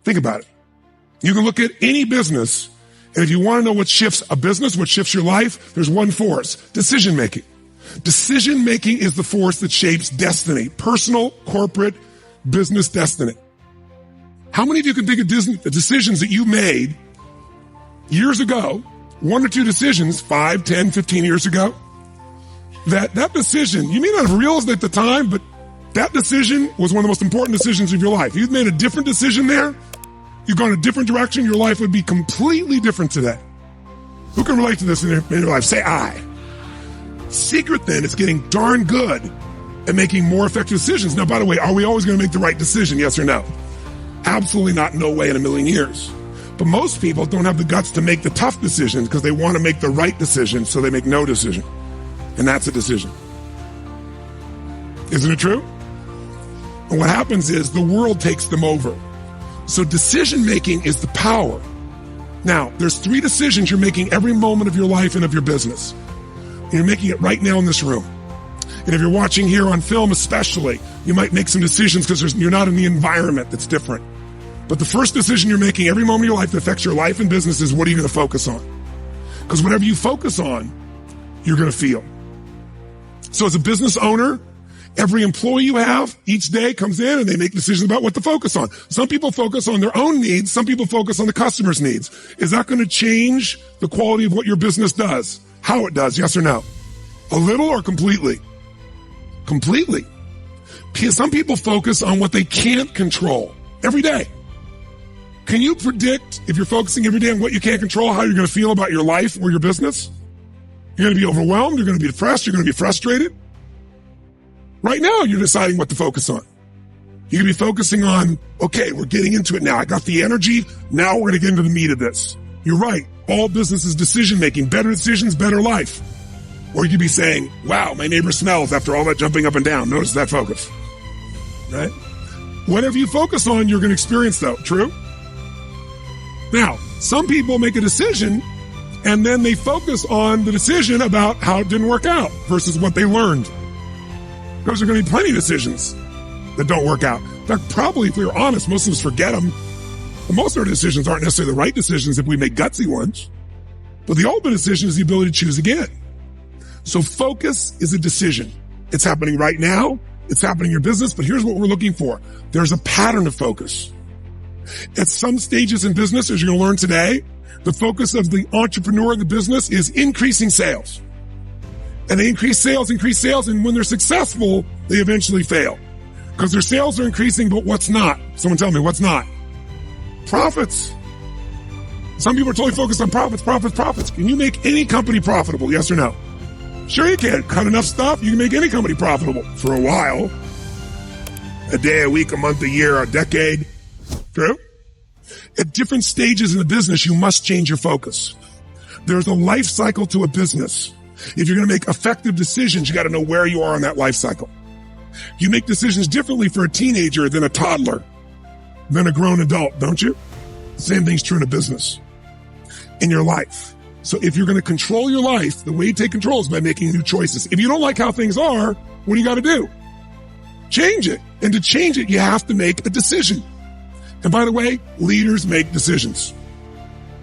Think about it. You can look at any business, and if you want to know what shifts a business, what shifts your life, there's one force: decision-making. Decision-making is the force that shapes destiny, personal, corporate, business destiny. How many of you can think of the decisions that you made years ago, 1 or 2 decisions, 5, 10, 15 years ago? That decision, you may not have realized it at the time, but that decision was one of the most important decisions of your life. If you'd made a different decision there, you've gone a different direction, your life would be completely different today. Who can relate to this in your life? Say I. Secret then is getting darn good at making more effective decisions. Now, by the way, are we always going to make the right decision? Yes or no? Absolutely not. No way in a million years. But most people don't have the guts to make the tough decisions because they want to make the right decision, so they make no decision. And that's a decision. Isn't it true? And what happens is the world takes them over. So decision-making is the power. Now, there's 3 decisions you're making every moment of your life and of your business. And you're making it right now in this room. And if you're watching here on film especially, you might make some decisions because you're not in the environment that's different. But the first decision you're making every moment of your life that affects your life and business is, what are you going to focus on? Because whatever you focus on, you're going to feel. So as a business owner, every employee you have each day comes in and they make decisions about what to focus on. Some people focus on their own needs. Some people focus on the customer's needs. Is that going to change the quality of what your business does? How it does? Yes or no? A little or completely? Completely. Some people focus on what they can't control every day. Can you predict, if you're focusing every day on what you can't control, how you're going to feel about your life or your business? You're going to be overwhelmed. You're going to be depressed. You're going to be frustrated. Right now, you're deciding what to focus on. You're going to be focusing on, okay, we're getting into it now. I got the energy. Now we're going to get into the meat of this. You're right. All business is decision-making. Better decisions, better life. Or you could be saying, wow, my neighbor smells after all that jumping up and down. Notice that focus. Right? Whatever you focus on, you're going to experience, though. True? Now, some people make a decision and then they focus on the decision about how it didn't work out versus what they learned. Those are going to be plenty of decisions that don't work out. In fact, probably if we were honest, most of us forget them. But most of our decisions aren't necessarily the right decisions if we make gutsy ones. But the ultimate decision is the ability to choose again. So focus is a decision. It's happening right now. It's happening in your business. But here's what we're looking for. There's a pattern of focus. At some stages in business, as you're going to learn today, the focus of the entrepreneur in the business is increasing sales. And they increase sales, and when they're successful, they eventually fail. Because their sales are increasing, but what's not? Someone tell me, what's not? Profits. Some people are totally focused on profits. Can you make any company profitable, yes or no? Sure you can. Cut enough stuff, you can make any company profitable for a while. A day, a week, a month, a year, a decade. True? At different stages in the business, you must change your focus. There's a life cycle to a business. If you're going to make effective decisions, you got to know where you are on that life cycle. You make decisions differently for a teenager than a toddler, than a grown adult, don't you? Same thing's true in a business, in your life. So if you're going to control your life, the way you take control is by making new choices. If you don't like how things are, what do you got to do? Change it. And to change it, you have to make a decision. And by the way, leaders make decisions.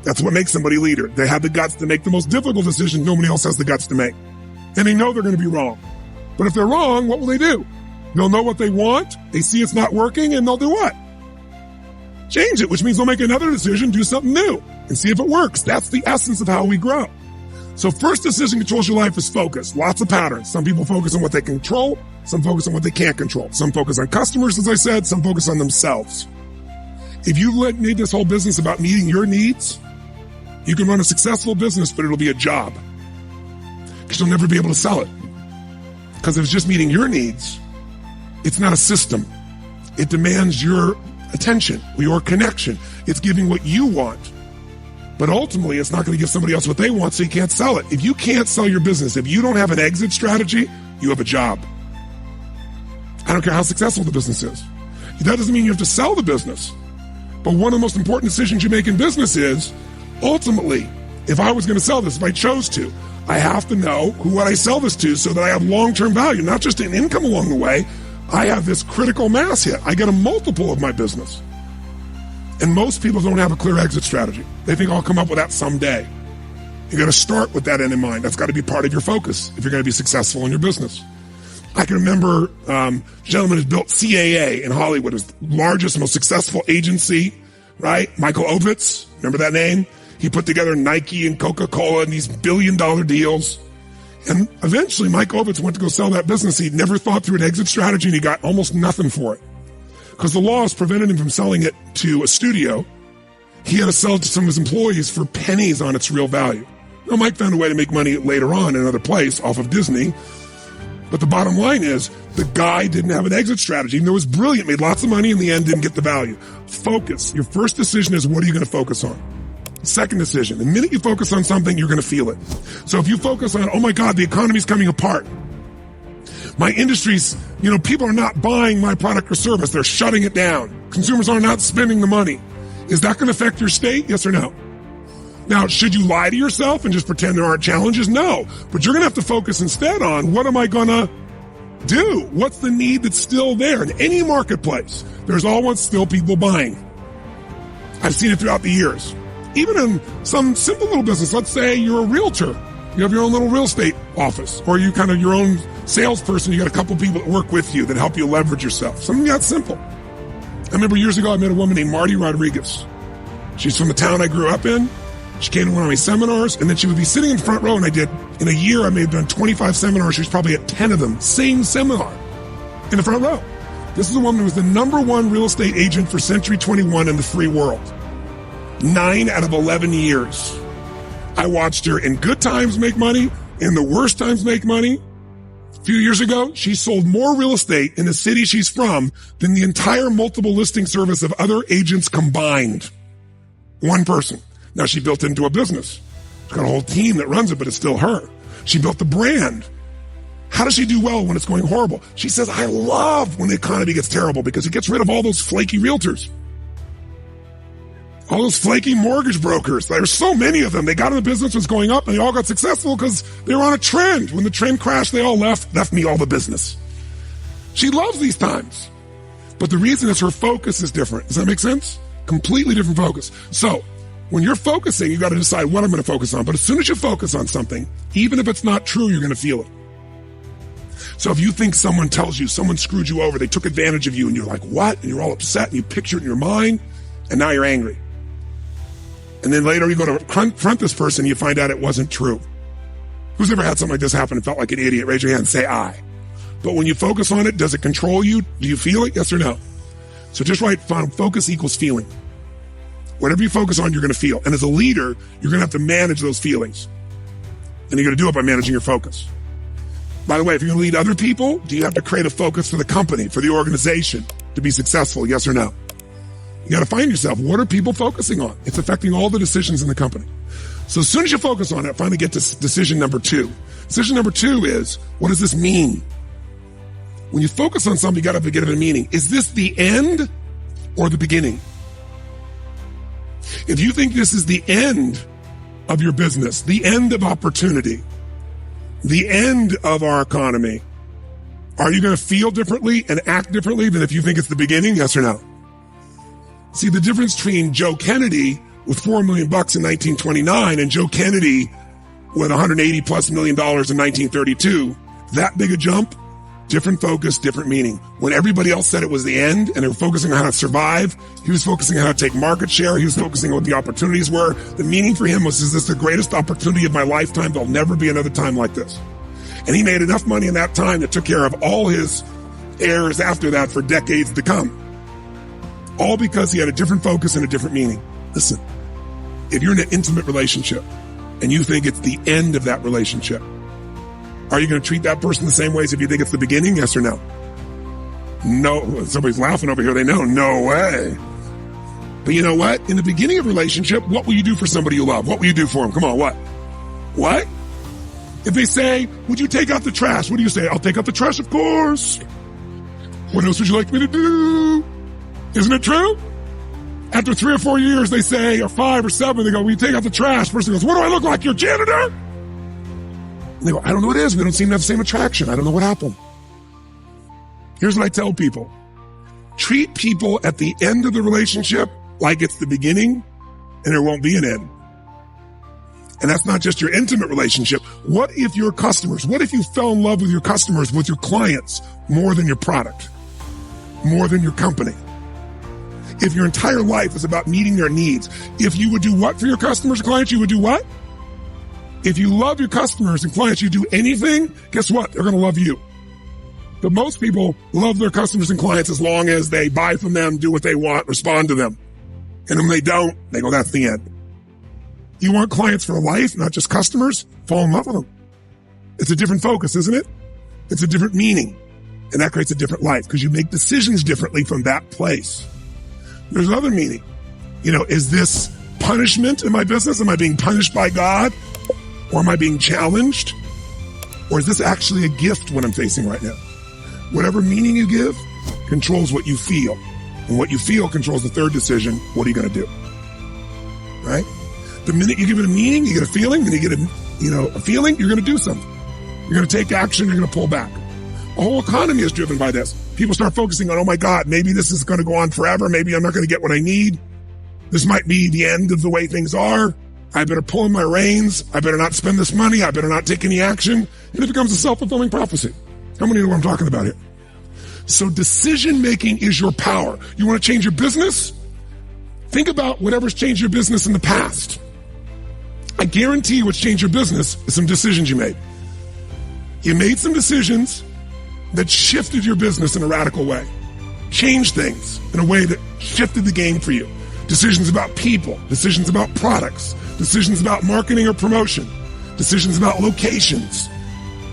That's what makes somebody a leader. They have the guts to make the most difficult decision nobody else has the guts to make. And they know they're going to be wrong. But if they're wrong, what will they do? They'll know what they want, they see it's not working, and they'll do what? Change it, which means they'll make another decision, do something new, and see if it works. That's the essence of how we grow. So first decision controls your life is focus. Lots of patterns. Some people focus on what they can control. Some focus on what they can't control. Some focus on customers, as I said. Some focus on themselves. If you made this whole business about meeting your needs, you can run a successful business, but it'll be a job. Because you'll never be able to sell it. Because if it's just meeting your needs, it's not a system. It demands your attention, your connection. It's giving what you want. But ultimately, it's not going to give somebody else what they want, so you can't sell it. If you can't sell your business, if you don't have an exit strategy, you have a job. I don't care how successful the business is. That doesn't mean you have to sell the business. But one of the most important decisions you make in business is, ultimately, if I was going to sell this, if I chose to, I have to know who would I sell this to so that I have long-term value, not just an income along the way. I have this critical mass hit. I get a multiple of my business. And most people don't have a clear exit strategy. They think I'll come up with that someday. You got to start with that end in mind. That's got to be part of your focus if you're going to be successful in your business. I can remember a gentleman who built CAA in Hollywood. It was the largest, most successful agency, right? Michael Ovitz, remember that name? He put together Nike and Coca-Cola and these billion-dollar deals. And eventually Mike Ovitz went to go sell that business. He'd never thought through an exit strategy and he got almost nothing for it. Because the laws prevented him from selling it to a studio. He had to sell it to some of his employees for pennies on its real value. Now, Mike found a way to make money later on in another place off of Disney. But the bottom line is the guy didn't have an exit strategy. Even though it was brilliant, made lots of money, in the end didn't get the value. Focus. Your first decision is, what are you going to focus on? Second decision, the minute you focus on something, you're going to feel it. So if you focus on, oh my God, the economy's coming apart. My industry's, people are not buying my product or service. They're shutting it down. Consumers are not spending the money. Is that going to affect your state? Yes or no? Now, should you lie to yourself and just pretend there aren't challenges? No. But you're going to have to focus instead on, what am I going to do? What's the need that's still there? In any marketplace, there's always still people buying. I've seen it throughout the years. Even in some simple little business, let's say you're a realtor. You have your own little real estate office, or you kind of your own salesperson. You got a couple people that work with you that help you leverage yourself. Something that simple. I remember years ago, I met a woman named Marty Rodriguez. She's from the town I grew up in. She came to one of my seminars, and then she would be sitting in the front row, and in a year, I may have done 25 seminars. She was probably at 10 of them, same seminar, in the front row. This is a woman who was the #1 real estate agent for Century 21 in the free world. 9 out of 11 years. I watched her in good times make money, in the worst times make money. A few years ago, she sold more real estate in the city she's from than the entire multiple listing service of other agents combined. One person. Now she built it into a business. She's got a whole team that runs it, but it's still her. She built the brand. How does she do well when it's going horrible? She says, I love when the economy gets terrible because it gets rid of all those flaky realtors. All those flaky mortgage brokers. There's so many of them. They got in the business, was going up, and they all got successful because they were on a trend. When the trend crashed, they all left me all the business. She loves these times. But the reason is her focus is different. Does that make sense? Completely different focus. So, when you're focusing, you got to decide what I'm going to focus on. But as soon as you focus on something, even if it's not true, you're going to feel it. So if you think someone tells you someone screwed you over, they took advantage of you, and you're like, what? And you're all upset, and you picture it in your mind, and now you're angry. And then later you go to confront this person, and you find out it wasn't true. Who's ever had something like this happen and felt like an idiot? Raise your hand and say, I. But when you focus on it, does it control you? Do you feel it? Yes or no? So just write, focus equals feeling. Whatever you focus on, you're going to feel. And as a leader, you're going to have to manage those feelings. And you're going to do it by managing your focus. By the way, if you're going to lead other people, do you have to create a focus for the company, for the organization to be successful? Yes or no? You got to find yourself. What are people focusing on? It's affecting all the decisions in the company. So as soon as you focus on it, finally get to decision number 2. Decision number 2 is, what does this mean? When you focus on something, you got to give it a meaning. Is this the end or the beginning? If you think this is the end of your business, the end of opportunity, the end of our economy, are you going to feel differently and act differently than if you think it's the beginning? Yes or no? See, the difference between Joe Kennedy with $4 million in 1929 and Joe Kennedy with $180+ million in 1932, that big a jump, different focus, different meaning. When everybody else said it was the end and they were focusing on how to survive, he was focusing on how to take market share. He was focusing on what the opportunities were. The meaning for him was, is this the greatest opportunity of my lifetime? There'll never be another time like this. And he made enough money in that time that took care of all his heirs after that for decades to come. All because he had a different focus and a different meaning. Listen, if you're in an intimate relationship and you think it's the end of that relationship, are you going to treat that person the same way as if you think it's the beginning? Yes or no? No. Somebody's laughing over here. They know. No way. But you know what? In the beginning of a relationship, what will you do for somebody you love? What will you do for them? Come on, what? What? If they say, would you take out the trash? What do you say? I'll take out the trash, of course. What else would you like me to do? Isn't it true? After 3 or 4 years, they say, or 5 or 7, they go, will you take out the trash? Person goes, what do I look like, your janitor? And they go, I don't know what it is. We don't seem to have the same attraction. I don't know what happened. Here's what I tell people. Treat people at the end of the relationship like it's the beginning and there won't be an end. And that's not just your intimate relationship. What if your customers, what if you fell in love with your customers, with your clients, more than your product, more than your company? If your entire life is about meeting their needs, if you would do what for your customers and clients, you would do what? If you love your customers and clients, you do anything, guess what? They're going to love you. But most people love their customers and clients as long as they buy from them, do what they want, respond to them. And when they don't, they go, that's the end. You want clients for life, not just customers? Fall in love with them. It's a different focus, isn't it? It's a different meaning. And that creates a different life because you make decisions differently from that place. There's another meaning. Is this punishment in my business? Am I being punished by God? Or am I being challenged? Or is this actually a gift what I'm facing right now? Whatever meaning you give controls what you feel. And what you feel controls the third decision. What are you going to do? Right? The minute you give it a meaning, you get a feeling. When you get a feeling, you're going to do something. You're going to take action. You're going to pull back. The whole economy is driven by this. People start focusing on, oh my God, maybe this is going to go on forever. Maybe I'm not going to get what I need. This might be the end of the way things are. I better pull in my reins. I better not spend this money. I better not take any action. And it becomes a self-fulfilling prophecy. How many know what I'm talking about here? So decision-making is your power. You want to change your business? Think about whatever's changed your business in the past. I guarantee what's changed your business is some decisions you made. You made some decisions that shifted your business in a radical way. Changed things in a way that shifted the game for you. Decisions about people, decisions about products, decisions about marketing or promotion, decisions about locations,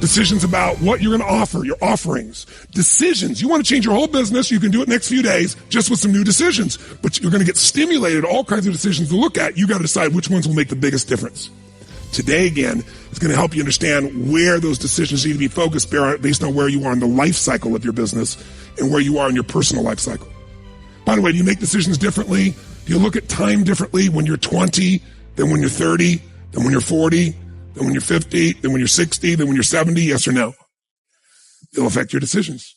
decisions about what you're going to offer, your offerings, decisions. You want to change your whole business, you can do it next few days just with some new decisions, but you're going to get stimulated, all kinds of decisions to look at. You got to decide which ones will make the biggest difference. Today, again, is going to help you understand where those decisions need to be focused based on where you are in the life cycle of your business and where you are in your personal life cycle. By the way, do you make decisions differently? Do you look at time differently when you're 20 than when you're 30, than when you're 40, than when you're 50, than when you're 60, than when you're 70? Yes or no? It'll affect your decisions.